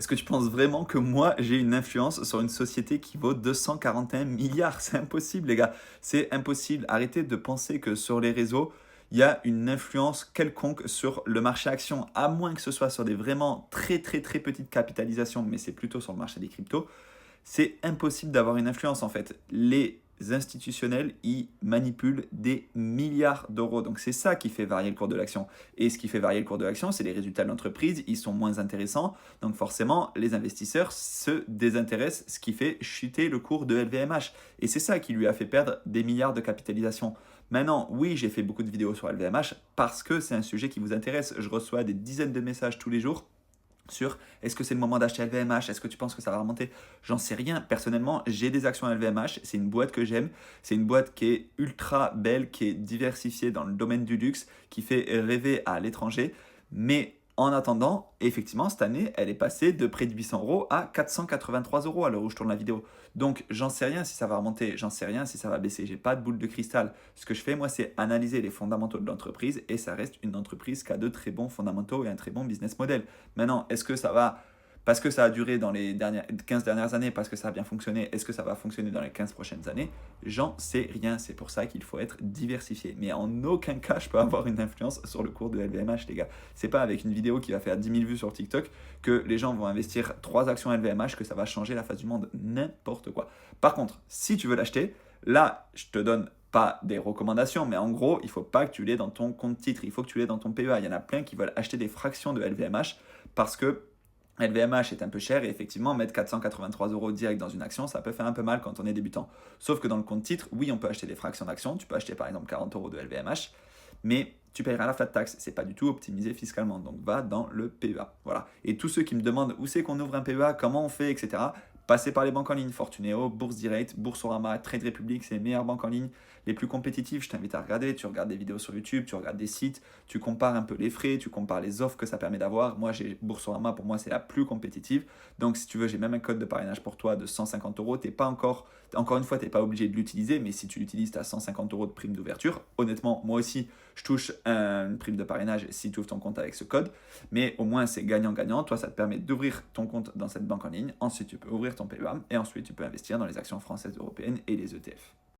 Est-ce que tu penses vraiment que moi, j'ai une influence sur une société qui vaut 241 milliards? C'est impossible, les gars. C'est impossible. Arrêtez de penser que sur les réseaux, il y a une influence quelconque sur le marché action, à moins que ce soit sur des vraiment très très très petites capitalisations, mais c'est plutôt sur le marché des cryptos. C'est impossible d'avoir une influence en fait. Les institutionnels, ils manipulent des milliards d'euros. Donc c'est ça qui fait varier le cours de l'action. Et ce qui fait varier le cours de l'action, c'est les résultats de l'entreprise. Ils sont moins intéressants. Donc forcément, les investisseurs se désintéressent, ce qui fait chuter le cours de LVMH. Et c'est ça qui lui a fait perdre des milliards de capitalisation. Maintenant, oui, j'ai fait beaucoup de vidéos sur LVMH parce que c'est un sujet qui vous intéresse. Je reçois des dizaines de messages tous les jours sur est-ce que c'est le moment d'acheter LVMH, est-ce que tu penses que ça va remonter? J'en sais rien. Personnellement, j'ai des actions LVMH, c'est une boîte que j'aime, c'est une boîte qui est ultra belle, qui est diversifiée dans le domaine du luxe, qui fait rêver à l'étranger. Mais en attendant, effectivement, cette année, elle est passée de près de 800 euros à 483 euros à l'heure où je tourne la vidéo. Donc, j'en sais rien si ça va remonter, j'en sais rien si ça va baisser. J'ai pas de boule de cristal. Ce que je fais, moi, c'est analyser les fondamentaux de l'entreprise et ça reste une entreprise qui a de très bons fondamentaux et un très bon business model. Maintenant, est-ce que ça va, parce que ça a duré dans les 15 dernières années, parce que ça a bien fonctionné, est-ce que ça va fonctionner dans les 15 prochaines années? J'en sais rien. C'est pour ça qu'il faut être diversifié. Mais en aucun cas, je peux avoir une influence sur le cours de LVMH, les gars. C'est pas avec une vidéo qui va faire 10 000 vues sur TikTok que les gens vont investir 3 actions LVMH que ça va changer la face du monde. N'importe quoi. Par contre, si tu veux l'acheter, là, je te donne pas des recommandations, mais en gros, il ne faut pas que tu l'aies dans ton compte titre, il faut que tu l'aies dans ton PEA. Il y en a plein qui veulent acheter des fractions de LVMH parce que LVMH est un peu cher et effectivement, mettre 483 euros direct dans une action, ça peut faire un peu mal quand on est débutant. Sauf que dans le compte titre, oui, on peut acheter des fractions d'actions. Tu peux acheter par exemple 40 euros de LVMH, mais tu payeras la flat tax. C'est pas du tout optimisé fiscalement. Donc va dans le PEA. Voilà. Et tous ceux qui me demandent où c'est qu'on ouvre un PEA, comment on fait, etc. Passez par les banques en ligne, Fortuneo, Bourse Direct, Boursorama, Trade Republic, c'est les meilleures banques en ligne, les plus compétitives. Je t'invite à regarder. Tu regardes des vidéos sur YouTube, tu regardes des sites, tu compares un peu les frais, tu compares les offres que ça permet d'avoir. Moi, j'ai Boursorama, pour moi, c'est la plus compétitive. Donc, si tu veux, j'ai même un code de parrainage pour toi de 150 euros. T'es pas encore une fois, tu n'es pas obligé de l'utiliser, mais si tu l'utilises, tu as 150 euros de prime d'ouverture. Honnêtement, moi aussi, je touche une prime de parrainage si tu ouvres ton compte avec ce code. Mais au moins, c'est gagnant-gagnant. Toi, ça te permet d'ouvrir ton compte dans cette banque en ligne. Ensuite, tu peux ouvrir ton PEA et ensuite, tu peux investir dans les actions françaises, européennes et les ETF.